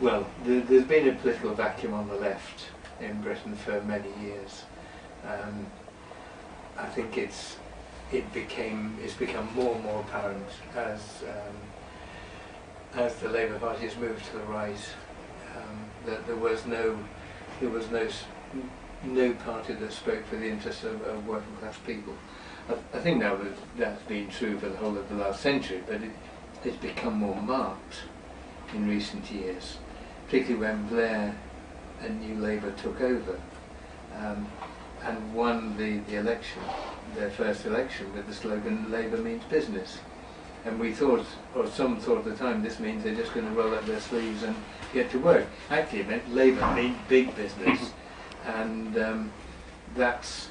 Well, there's been a political vacuum on the left in Britain for many years. I think it's become more and more apparent as the Labour Party has moved to the right, that there was no party that spoke for the interests of working class people. I think that's been true for the whole of the last century, but it's become more marked in recent years, particularly when Blair and New Labour took over and won the election, their first election, with the slogan "Labour means business." And we thought, or some thought at the time, this means they're just going to roll up their sleeves and get to work. Actually, it meant Labour means big business, and that's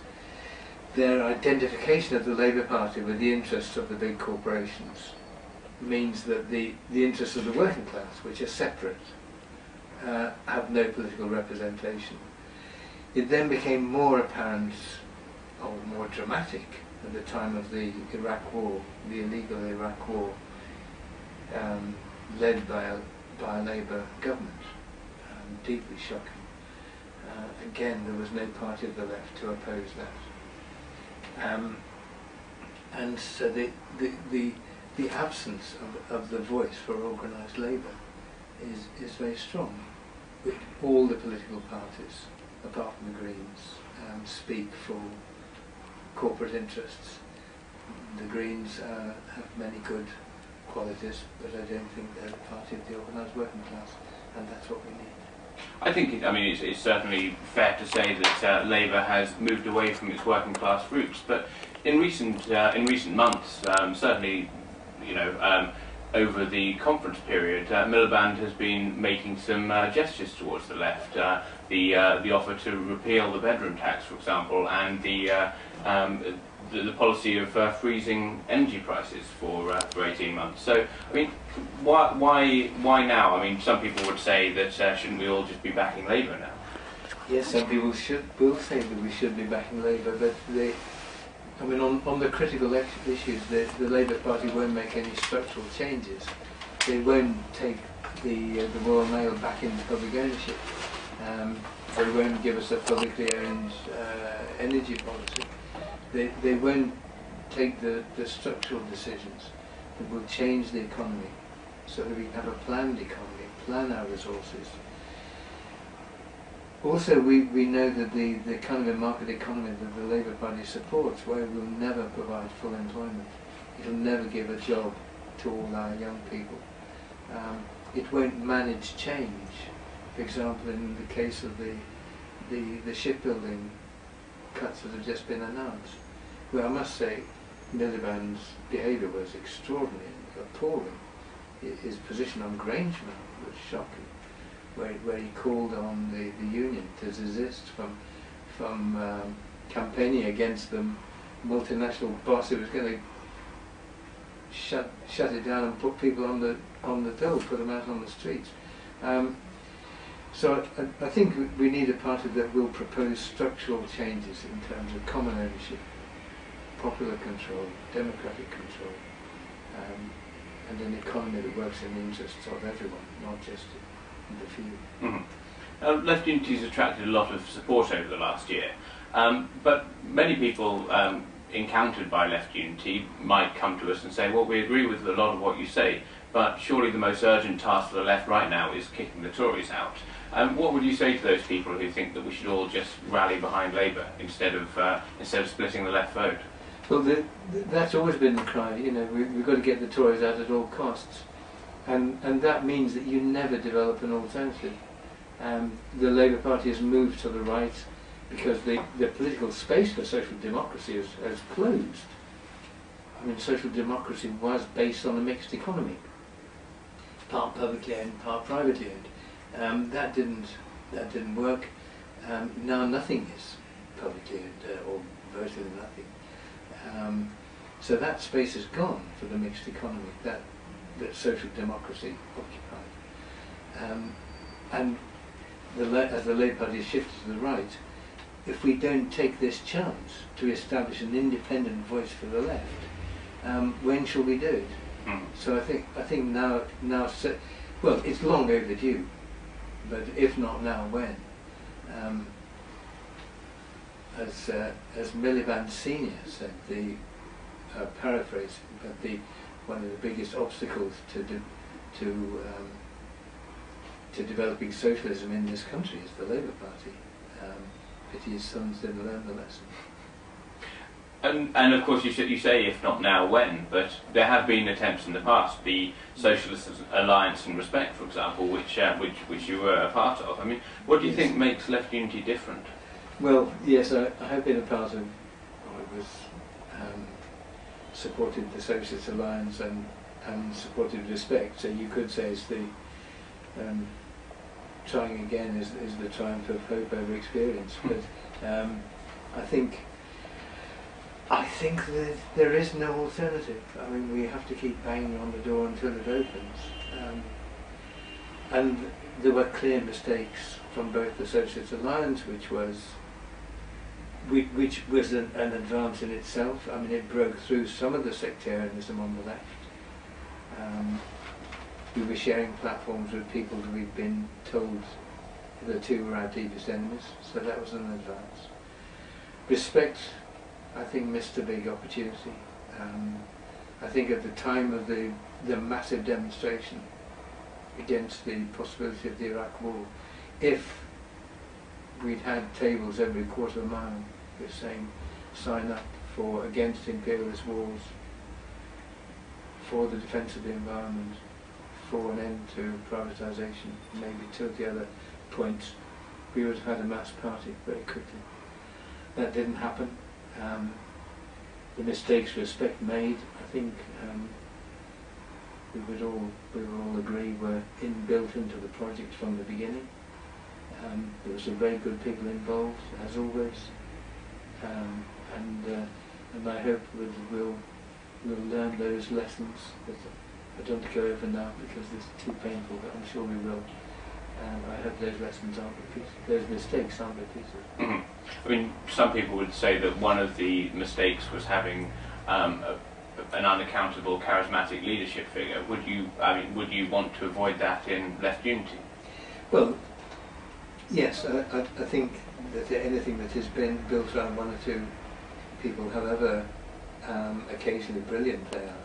their identification of the Labour Party with the interests of the big corporations means that the interests of the working class, which are separate, have no political representation. It then became more apparent, or more dramatic, at the time of the Iraq War, the illegal Iraq War, led by a Labour government. Deeply shocking. Again, there was no party of the left to oppose that. And so the absence of the voice for organised labour is very strong. With all the political parties, apart from the Greens, speak for corporate interests. The Greens have many good qualities, but I don't think they're the party of the organised working class, and that's what we need. I think, it's certainly fair to say that Labour has moved away from its working class roots, but in recent months, certainly, over the conference period, Miliband has been making some gestures towards the left. The offer to repeal the bedroom tax, for example, and the policy of freezing energy prices for 18 months. So, why now? Some people would say that shouldn't we all just be backing Labour now? Yes, some people will say that we should be backing Labour, but on the critical issues, the Labour Party won't make any structural changes. They won't take the Royal Mail back into public ownership. They won't give us a publicly owned energy policy. They won't take the structural decisions that will change the economy so that we have a planned economy, plan our resources. Also, we know that the kind of market economy that the Labour Party supports, where it will never provide full employment, it will never give a job to all our young people. It won't manage change. For example, in the case of the shipbuilding cuts that have just been announced, well, I must say, Miliband's behaviour was extraordinary, appalling. His position on Grangemouth was shocking, where he called on the union to desist from campaigning against the multinational boss who was going to shut it down and put people on the dole, put them out on the streets. So I think we need a party that will propose structural changes in terms of common ownership, popular control, democratic control, and an economy that works in the interests of everyone, not just the few. Mm-hmm. LeftUnity has attracted a lot of support over the last year, but many people encountered by LeftUnity might come to us and say, well, we agree with a lot of what you say, but surely the most urgent task for the left right now is kicking the Tories out. What would you say to those people who think that we should all just rally behind Labour instead of splitting the left vote? Well, that's always been the cry. We've got to get the Tories out at all costs, and that means that you never develop an alternative. The Labour Party has moved to the right because the political space for social democracy has closed. Social democracy was based on a mixed economy, part publicly owned, part privately owned. That didn't work. Now nothing is publicly owned, or virtually nothing. So that space is gone for the mixed economy that social democracy occupied. And as the Labour Party shifted to the right, if we don't take this chance to establish an independent voice for the left, when shall we do it? So I think now, well, it's long overdue. but if not now, when? As Miliband Senior said, paraphrasing, but one of the biggest obstacles to developing socialism in this country is the Labour Party. Pity his sons didn't learn the lesson. And of course you say if not now, when? But there have been attempts in the past, the Socialist Alliance and Respect, for example, which you were a part of. I mean, what do you think makes LeftUnity different? Well, yes, I have been a part of, supported the Socialist Alliance and supported Respect, so you could say it's the trying again is the triumph of hope over experience. But I think that there is no alternative. I mean, we have to keep banging on the door until it opens. And there were clear mistakes from both the Socialist Alliance, which was an advance in itself. I mean, it broke through some of the sectarianism on the left. We were sharing platforms with people that we'd been told the two were our deepest enemies, so that was an advance. Respect, I think, missed a big opportunity. I think at the time of the massive demonstration against the possibility of the Iraq War, if we'd had tables every quarter of a mile with saying sign up for against imperialist wars, for the defence of the environment, for an end to privatisation, maybe two of the other points, we would have had a mass party very quickly. That didn't happen. The mistakes Respect made, I think we would all agree, were inbuilt into the project from the beginning. There were some very good people involved, as always, and I hope we'll learn those lessons. I don't want to go over now because it's too painful, but I'm sure we will. I hope those lessons aren't repeated, those mistakes aren't repeated. Mm-hmm. I mean, some people would say that one of the mistakes was having an unaccountable, charismatic leadership figure. Would you want to avoid that in LeftUnity? Well, yes, I think that anything that has been built around one or two people, however occasionally brilliant they are,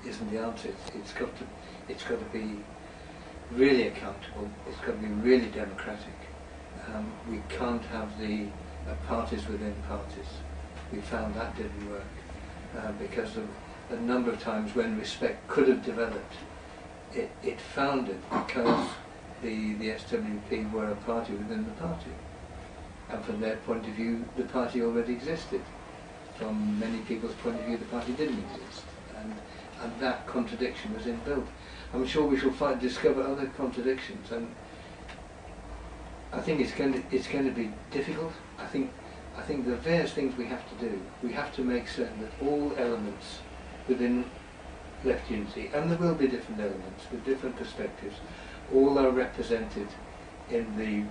isn't the answer. It's got to be really accountable. It's got to be really democratic. We can't have the parties within parties. We found that didn't work because of a number of times when Respect could have developed. It foundered because the SWP were a party within the party, and from their point of view, the party already existed. From many people's point of view, the party didn't exist, and that contradiction was inbuilt. I'm sure we shall discover other contradictions, and I think it's going to be difficult. I think the various things we have to do. We have to make certain that all elements within LeftUnity, and there will be different elements with different perspectives, all are represented in the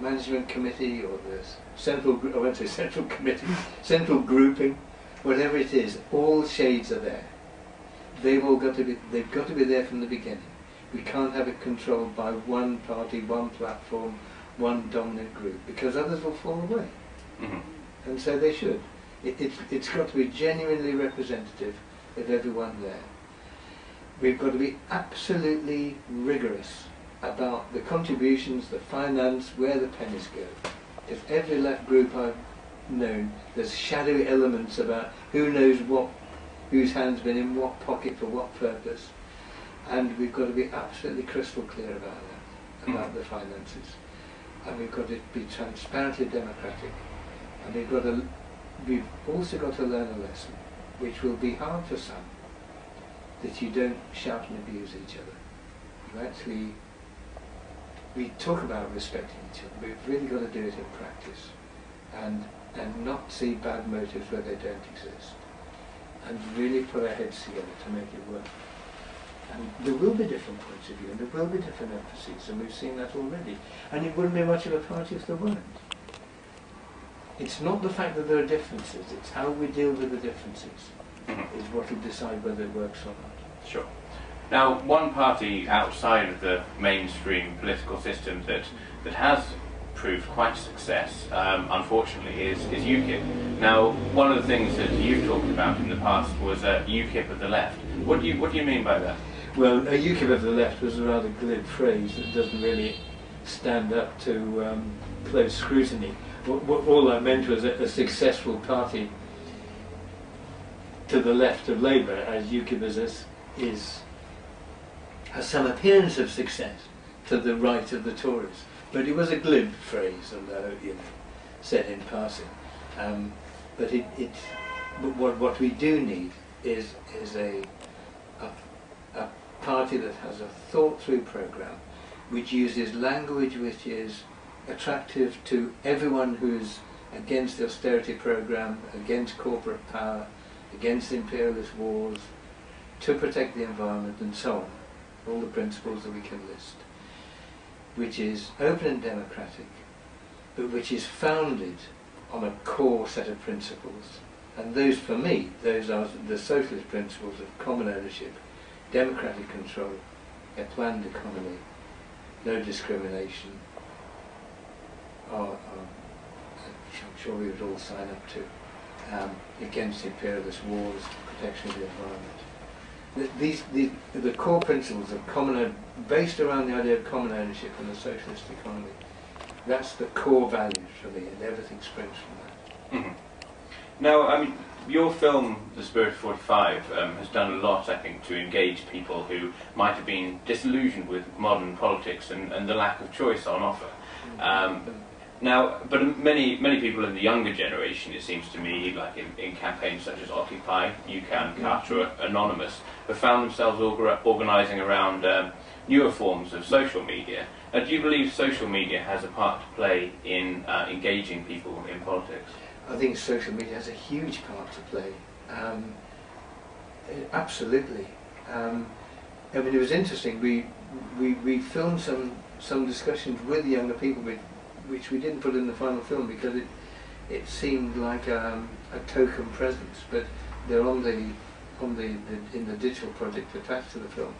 management committee or the central, I won't say central committee, central grouping, whatever it is. All shades are there. They've got to be there from the beginning. We can't have it controlled by one party, one platform, one dominant group, because others will fall away. Mm-hmm. And so they should. It's got to be genuinely representative of everyone there. We've got to be absolutely rigorous about the contributions, the finance, where the pennies go. If every left group I've known, there's shadowy elements about who knows what, whose hand's been in what pocket for what purpose, and we've got to be absolutely crystal clear about that, about the finances, and we've got to be transparently democratic, and we've also got to learn a lesson, which will be hard for some, that you don't shout and abuse each other. We talk about respecting each other, but we've really got to do it in practice, and not see bad motives where they don't exist, and really put our heads together to make it work. And there will be different points of view, and there will be different emphases, and we've seen that already. And it wouldn't be much of a party if there weren't. It's not the fact that there are differences, it's how we deal with the differences is what will decide whether it works or not. Sure. Now, one party outside of the mainstream political system that has proved quite a success, unfortunately, is UKIP. Now, one of the things that you've talked about in the past was UKIP of the left. What do you mean by that? Well, a UKIP of the left was a rather glib phrase that doesn't really stand up to close scrutiny. All I meant was a successful party to the left of Labour, as UKIP has some appearance of success to the right of the Tories. But it was a glib phrase, although said in passing. But what we do need is a party that has a thought-through programme, which uses language which is attractive to everyone who's against the austerity programme, against corporate power, against imperialist wars, to protect the environment, and so on. All the principles that we can list, which is open and democratic, but which is founded on a core set of principles. And those, for me, those are the socialist principles of common ownership, democratic control, a planned economy, no discrimination, I'm sure we would all sign up to, against imperialist wars, protection of the environment. The core principles of based around the idea of common ownership and the socialist economy. That's the core values for me, and everything springs from that. Mm-hmm. Now, I mean, your film, The Spirit of 45, has done a lot, I think, to engage people who might have been disillusioned with modern politics and the lack of choice on offer. Now, but many people in the younger generation, it seems to me, like in campaigns such as Occupy, UCAN, Carter, Anonymous, have found themselves organising around newer forms of social media. Do you believe social media has a part to play in engaging people in politics? I think social media has a huge part to play. Absolutely. I mean, it was interesting. We filmed some discussions with younger people, which we didn't put in the final film because it seemed like a token presence, but they're in the digital project attached to the film.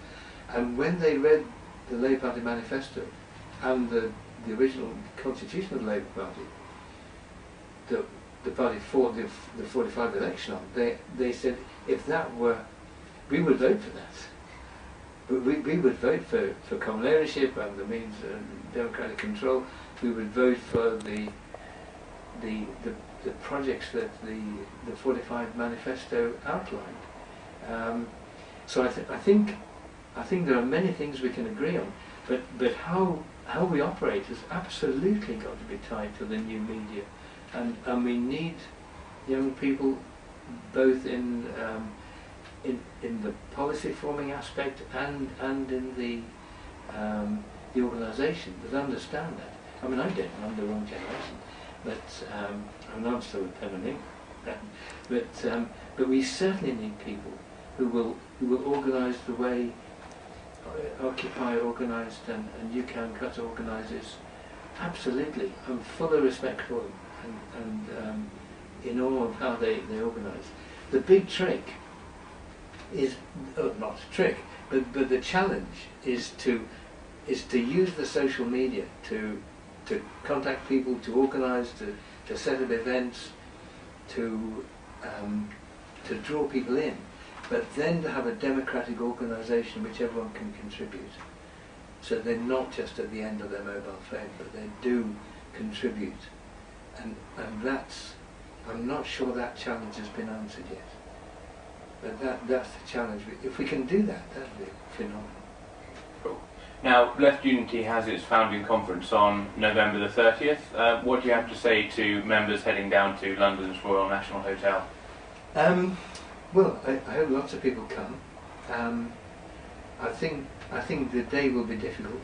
And when they read the Labour Party manifesto and the original constitution of the Labour Party, the party fought the 45 election on, they said if that were, we would vote for that. We would vote for common ownership and the means of democratic control. We would vote for the projects that the 45 manifesto outlined. So I think there are many things we can agree on, but how we operate has absolutely got to be tied to the new media, and we need young people both in the policy forming aspect and in the organisation that understand that. I mean, I don't, I'm the wrong generation, but I know I'm still with pen and ink. But we certainly need people who will organise the way Occupy organised and UCAN Cut organises. Absolutely, I'm full of respect for them and in awe of how they organise. The big trick is not a trick, but the challenge is to use the social media to contact people, to organise, to set up events, to draw people in, but then to have a democratic organisation which everyone can contribute. So they're not just at the end of their mobile phone, but they do contribute. And that's, I'm not sure that challenge has been answered yet. But that's the challenge. If we can do that, that'd be phenomenal. Cool. Now, LeftUnity has its founding conference on November the 30th. What do you have to say to members heading down to London's Royal National Hotel? Well, I hope lots of people come. I think the day will be difficult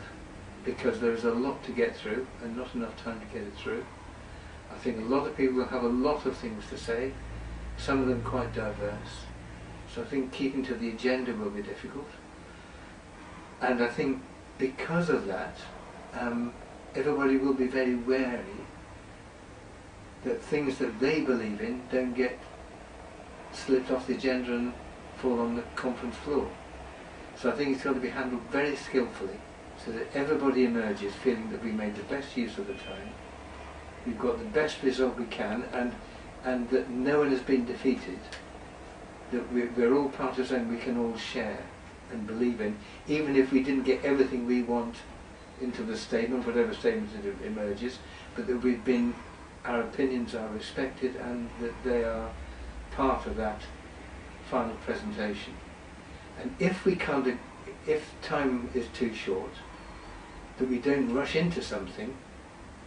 because there is a lot to get through and not enough time to get it through. I think a lot of people will have a lot of things to say, some of them quite diverse. So I think keeping to the agenda will be difficult. And I think because of that, everybody will be very wary that things that they believe in don't get slipped off the agenda and fall on the conference floor. So I think it's got to be handled very skillfully, so that everybody emerges feeling that we made the best use of the time, we've got the best result we can, and that no one has been defeated, that we're all part of something we can all share and believe in, even if we didn't get everything we want into the statement, whatever statement it emerges, but that our opinions are respected and that they are part of that final presentation. And if time is too short, that we don't rush into something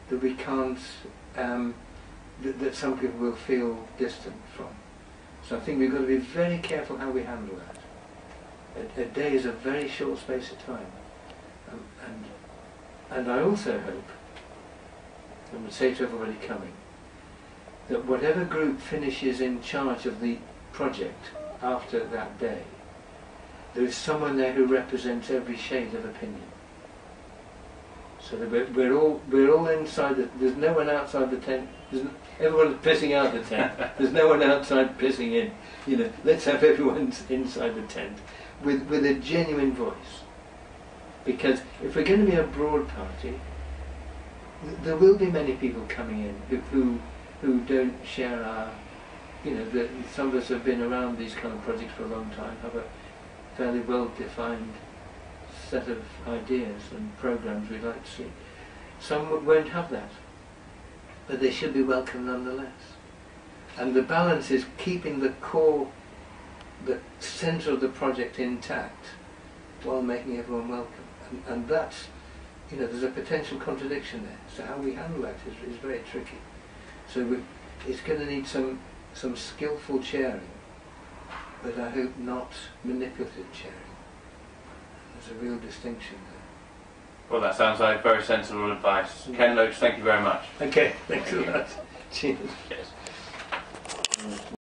that we can't, that some people will feel distant from. So I think we've got to be very careful how we handle that. A day is a very short space of time. And I also hope, and would say to everybody coming, that whatever group finishes in charge of the project after that day, there is someone there who represents every shade of opinion. So that we're all inside. There's no one outside the tent. Everyone's pissing out the tent. There's no one outside pissing in. You know, let's have everyone inside the tent with a genuine voice. Because if we're going to be a broad party, there will be many people coming in who don't share our. You know, some of us have been around these kind of projects for a long time, have a fairly well-defined set of ideas and programs we'd like to see. Some won't have that, but they should be welcome nonetheless. And the balance is keeping the core, the centre of the project intact, while making everyone welcome. And that's, you know, there's a potential contradiction there. So how we handle that is very tricky. So it's going to need some skillful chairing, but I hope not manipulative chairing. There's a real distinction there. Well, that sounds like very sensible advice. Ken Loach, thank you very much. Okay, thanks a lot. Cheers. Cheers.